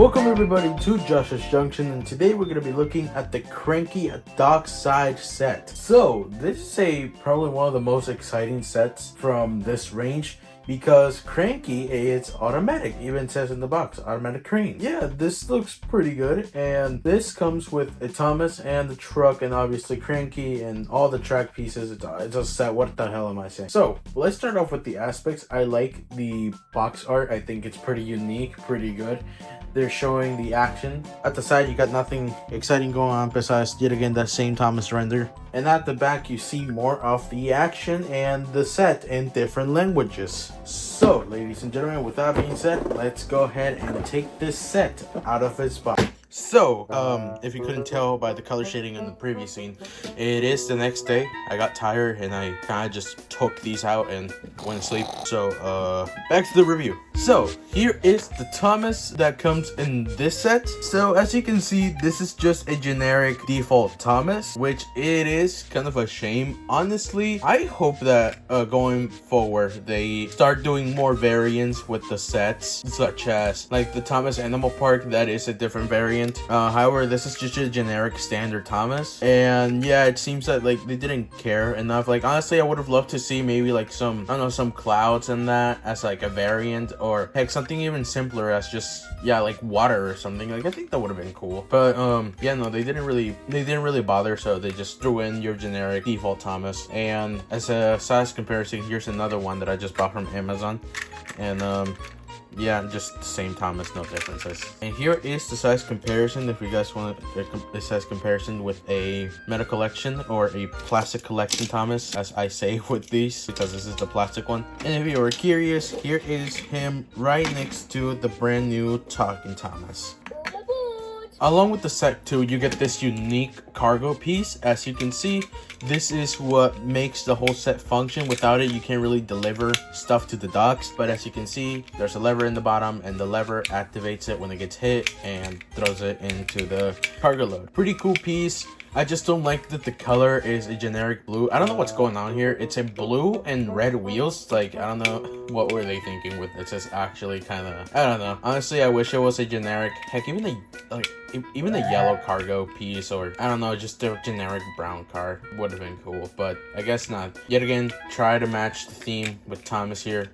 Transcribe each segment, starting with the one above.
Welcome everybody to Josh's Junction, and today we're going to be looking at the Cranky Dockside set. So this is probably one of the most exciting sets from this range because Cranky is automatic. Even says in the box, automatic crane. Yeah, this looks pretty good, and this comes with a Thomas and the truck and obviously Cranky and all the track pieces. It's a set. What the hell am I saying? So let's start off with the aspects. I like the box art. I think it's pretty unique, pretty good. They're showing the action. At the side, you got nothing exciting going on besides, yet again, that same Thomas render. And at the back, you see more of the action and the set in different languages. So, ladies and gentlemen, with that being said, let's go ahead and take this set out of its box. So, if you couldn't tell by the color shading in the previous scene, it is the next day. I got tired and I kind of just took these out and went to sleep. So, back to the review. So, here is the Thomas that comes in this set. So, as you can see, this is just a generic default Thomas, which it is kind of a shame. Honestly, I hope that going forward, they start doing more variants with the sets, such as like the Thomas Animal Park, that is a different variant. However, this is just a generic standard Thomas, and yeah, it seems that like they didn't care enough. Like honestly, I would have loved to see maybe like some, I don't know, some clouds in that as like a variant, or heck, something even simpler as just, yeah, like water or something. Like I think that would have been cool. But yeah, no, they didn't really bother, so they just threw in your generic default Thomas. And as a size comparison, here's another one that I just bought from Amazon, and yeah, just the same Thomas, no differences. And here is the size comparison if you guys want a size comparison with a Meta Collection or a Plastic Collection Thomas, as I say with these, because this is the plastic one. And if you are curious, here is him right next to the brand new Talking Thomas. Along with the set too, you get this unique cargo piece. As you can see, this is what makes the whole set function. Without it, you can't really deliver stuff to the docks. But as you can see, there's a lever in the bottom, and the lever activates it when it gets hit and throws it into the cargo load. Pretty cool piece. I just don't like that the color is a generic blue. I don't know what's going on here. It's a blue and red wheels. Like, I don't know what were they thinking with this. It's actually kind of, I don't know. Honestly, I wish it was a generic, heck, even a yellow cargo piece, or I don't know, just a generic brown car would have been cool, but I guess not. Yet again, try to match the theme with Thomas here,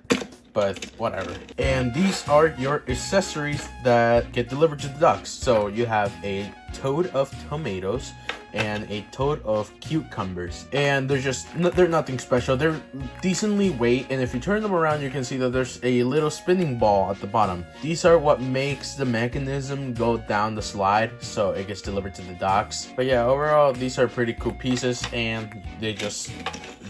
but whatever. And these are your accessories that get delivered to the docks. So you have a toad of tomatoes and a toad of cucumbers, and they're nothing special. They're decently weight, and if you turn them around, you can see that there's a little spinning ball at the bottom. These are what makes the mechanism go down the slide, so it gets delivered to the docks. But yeah, overall, these are pretty cool pieces, and they just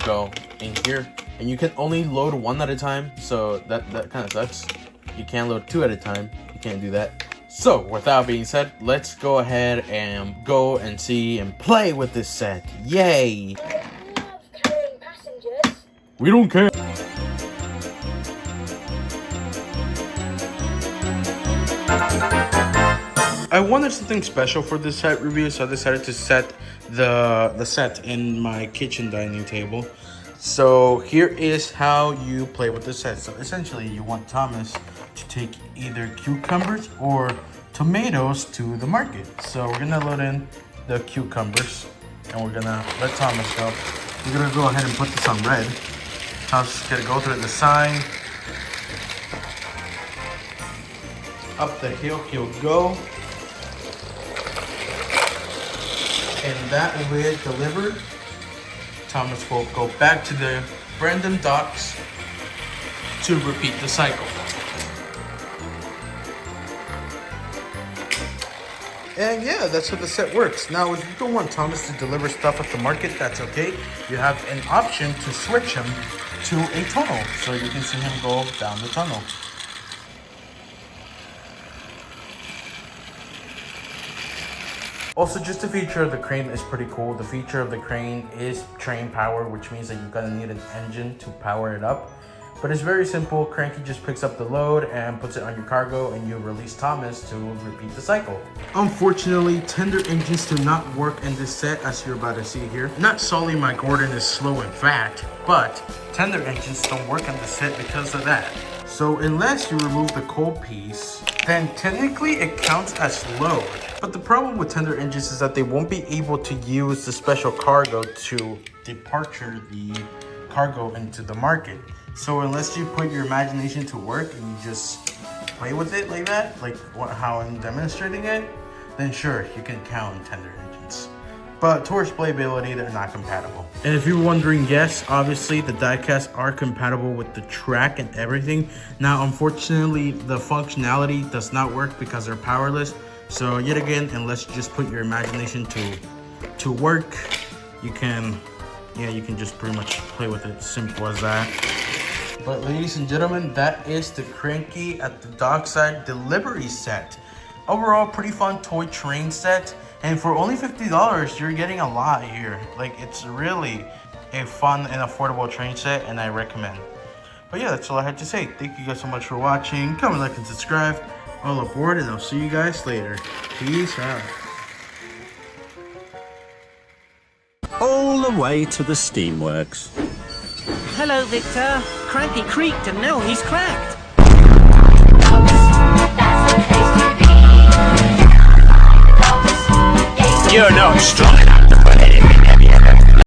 go in here, and you can only load one at a time, so that kind of sucks. You can't load two at a time. You can't do that. So, with that being said, let's go ahead and go and see and play with this set. Yay! We don't care. I wanted something special for this set review, so I decided to set the set in my kitchen dining table. So here is how you play with the set. So essentially, you want Thomas to take either cucumbers or tomatoes to the market. So we're gonna load in the cucumbers, and we're gonna let Thomas go. We're gonna go ahead and put this on red. Thomas is gonna go through the sign. Up the hill he'll go. And that will be delivered. Thomas will go back to the random docks to repeat the cycle. And yeah, that's how the set works. Now, if you don't want Thomas to deliver stuff at the market, that's okay. You have an option to switch him to a tunnel, so you can see him go down the tunnel. Also, just the feature of the crane is pretty cool. The feature of the crane is train power, which means that you're gonna need an engine to power it up. But it's very simple. Cranky just picks up the load and puts it on your cargo, and you release Thomas to repeat the cycle. Unfortunately, tender engines do not work in this set, as you're about to see here. Not solely my Gordon is slow and fat, but tender engines don't work in this set because of that. So unless you remove the cold piece, then technically it counts as load. But the problem with tender engines is that they won't be able to use the special cargo to departure the cargo into the market. So unless you put your imagination to work and you just play with it like that, like how I'm demonstrating it, then sure, you can count tender engines. But towards playability, they're not compatible. And if you're wondering, yes, obviously the diecasts are compatible with the track and everything. Now, unfortunately, the functionality does not work because they're powerless. So yet again, unless you just put your imagination to work, you can just pretty much play with it. Simple as that. But ladies and gentlemen, that is the Cranky at the Dockside delivery set. Overall, pretty fun toy train set. And for only $50, you're getting a lot here. Like, it's really a fun and affordable train set, and I recommend. But yeah, that's all I had to say. Thank you guys so much for watching. Comment, like, and subscribe. All aboard, and I'll see you guys later. Peace out. All the way to the steamworks. Hello, Victor. Cranky creaked and now he's cracked. You're not strong.